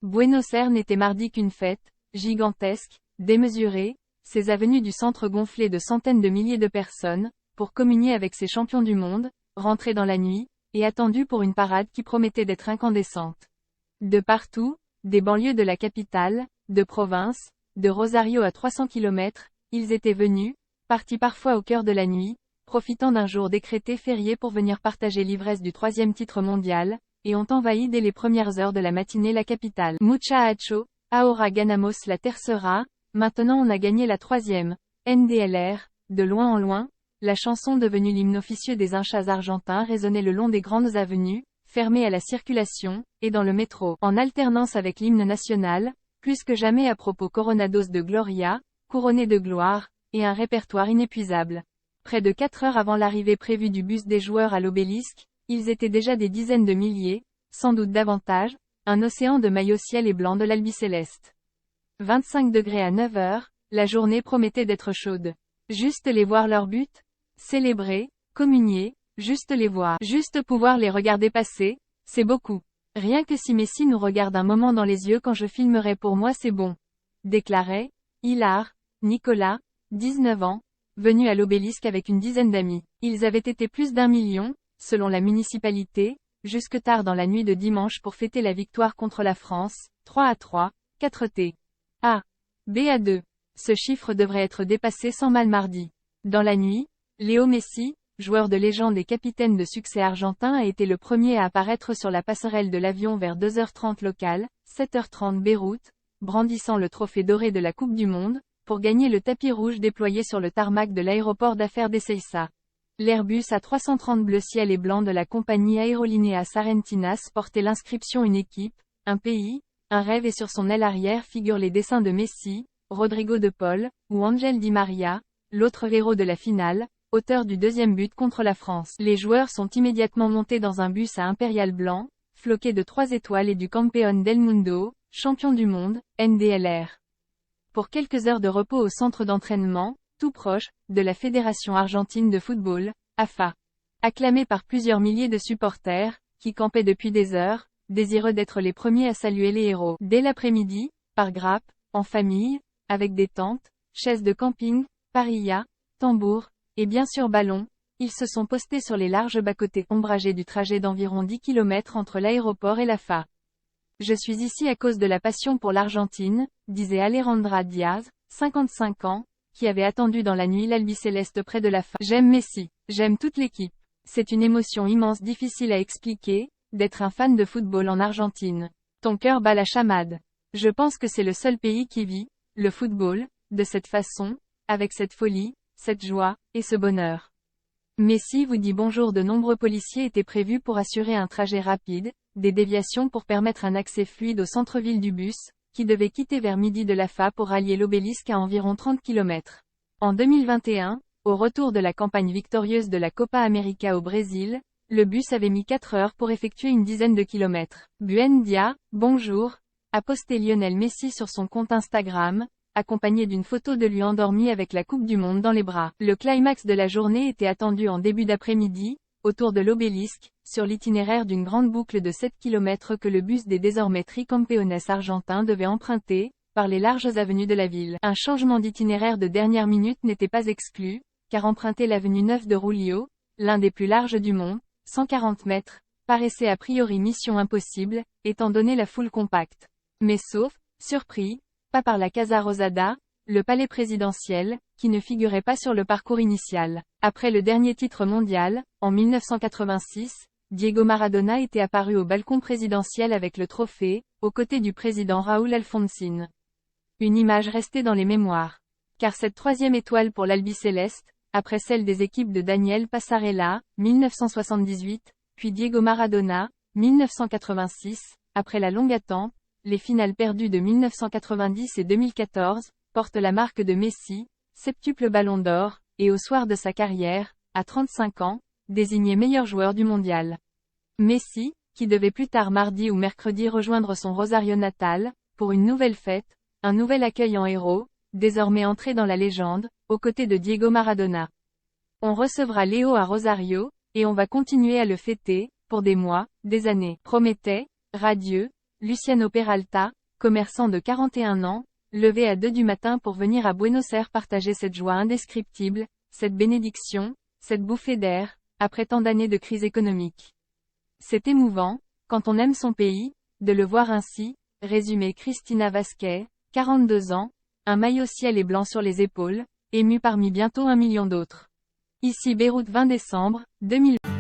Buenos Aires n'était mardi qu'une fête, gigantesque, démesurée, ses avenues du centre gonflées de centaines de milliers de personnes, pour communier avec ces champions du monde, rentrés dans la nuit, et attendus pour une parade qui promettait d'être incandescente. De partout, des banlieues de la capitale, de province, de Rosario à 300 km, ils étaient venus, partis parfois au cœur de la nuit, profitant d'un jour décrété férié pour venir partager l'ivresse du 3e titre mondial, et ont envahi dès les premières heures de la matinée la capitale. Muchacho, ahora ganamos la tercera, maintenant on a gagné la 3e, NDLR, de loin en loin, la chanson devenue l'hymne officieux des hinchas argentins résonnait le long des grandes avenues, fermées à la circulation, et dans le métro, en alternance avec l'hymne national, plus que jamais à propos Coronados de Gloria, couronné de gloire, et un répertoire inépuisable. Près de 4 heures avant l'arrivée prévue du bus des joueurs à l'obélisque, ils étaient déjà des dizaines de milliers, sans doute davantage, un océan de maillots ciel et blanc de l'albicéleste. 25 degrés à 9 heures, la journée promettait d'être chaude. Juste les voir leur but, célébrer, communier, juste les voir, juste pouvoir les regarder passer, c'est beaucoup. Rien que si Messi nous regarde un moment dans les yeux quand je filmerai pour moi c'est bon. Déclarait Hilar, Nicolas, 19 ans, venu à l'obélisque avec une dizaine d'amis. Ils avaient été plus d'1 million, selon la municipalité, jusque tard dans la nuit de dimanche pour fêter la victoire contre la France, 3-3, 4T. A. B à 2. Ce chiffre devrait être dépassé sans mal mardi. Dans la nuit, Léo Messi, joueur de légende et capitaine de succès argentin a été le premier à apparaître sur la passerelle de l'avion vers 2h30 locale, 7h30 Beyrouth, brandissant le trophée doré de la Coupe du Monde, pour gagner le tapis rouge déployé sur le tarmac de l'aéroport d'affaires d'Ezeiza. L'Airbus A330 bleu ciel et blanc de la compagnie Aerolíneas Argentinas portait l'inscription Une équipe, un pays, un rêve et sur son aile arrière figurent les dessins de Messi, Rodrigo de Paul, ou Ángel Di María, l'autre héros de la finale, auteur du 2e but contre la France. Les joueurs sont immédiatement montés dans un bus à impérial blanc, floqué de 3 étoiles et du Campeón del Mundo, champion du monde, NDLR. Pour quelques heures de repos au centre d'entraînement, tout proche, de la Fédération argentine de football, AFA. Acclamé par plusieurs milliers de supporters, qui campaient depuis des heures, désireux d'être les premiers à saluer les héros. Dès l'après-midi, par grappes, en famille, avec des tentes, chaises de camping, parillas, tambours, et bien sûr ballons, ils se sont postés sur les larges bas-côtés ombragés du trajet d'environ 10 km entre l'aéroport et l'AFA. Je suis ici à cause de la passion pour l'Argentine, disait Alejandra Diaz, 55 ans, qui avait attendu dans la nuit l'albicéleste près de l'AFA. J'aime Messi, j'aime toute l'équipe. C'est une émotion immense difficile à expliquer, d'être un fan de football en Argentine. Ton cœur bat la chamade. Je pense que c'est le seul pays qui vit, le football, de cette façon, avec cette folie, cette joie, et ce bonheur. Messi vous dit bonjour. De nombreux policiers étaient prévus pour assurer un trajet rapide, des déviations pour permettre un accès fluide au centre-ville du bus, qui devait quitter vers midi de l'AFA pour rallier l'obélisque à environ 30 km. En 2021, au retour de la campagne victorieuse de la Copa América au Brésil, le bus avait mis 4 heures pour effectuer une dizaine de kilomètres. Buen dia, bonjour, a posté Lionel Messi sur son compte Instagram, accompagné d'une photo de lui endormi avec la Coupe du Monde dans les bras. Le climax de la journée était attendu en début d'après-midi, autour de l'obélisque, sur l'itinéraire d'une grande boucle de 7 km que le bus des désormais tricampeones argentins devait emprunter, par les larges avenues de la ville. Un changement d'itinéraire de dernière minute n'était pas exclu, car emprunter l'avenue 9 de Julio, l'un des plus larges du monde, 140 mètres, paraissait a priori mission impossible, étant donné la foule compacte. Mais sauf, surpris, pas par la Casa Rosada, le palais présidentiel, qui ne figurait pas sur le parcours initial. Après le dernier titre mondial, en 1986, Diego Maradona était apparu au balcon présidentiel avec le trophée, aux côtés du président Raúl Alfonsín. Une image restée dans les mémoires. Car cette 3e étoile pour l'albicéleste, après celle des équipes de Daniel Passarella, 1978, puis Diego Maradona, 1986, après la longue attente, les finales perdues de 1990 et 2014, portent la marque de Messi, septuple ballon d'or, et au soir de sa carrière, à 35 ans, désigné meilleur joueur du mondial. Messi, qui devait plus tard mardi ou mercredi rejoindre son Rosario natal, pour une nouvelle fête, un nouvel accueil en héros, désormais entré dans la légende, aux côtés de Diego Maradona. On recevra Léo à Rosario, et on va continuer à le fêter, pour des mois, des années, promettait, radieux, Luciano Peralta, commerçant de 41 ans, levé à 2 du matin pour venir à Buenos Aires partager cette joie indescriptible, cette bénédiction, cette bouffée d'air, après tant d'années de crise économique. C'est émouvant, quand on aime son pays, de le voir ainsi, résumé Cristina Vasquez, 42 ans, un maillot ciel et blanc sur les épaules, ému parmi bientôt 1 million d'autres. Ici Beyrouth 20 décembre, 2020.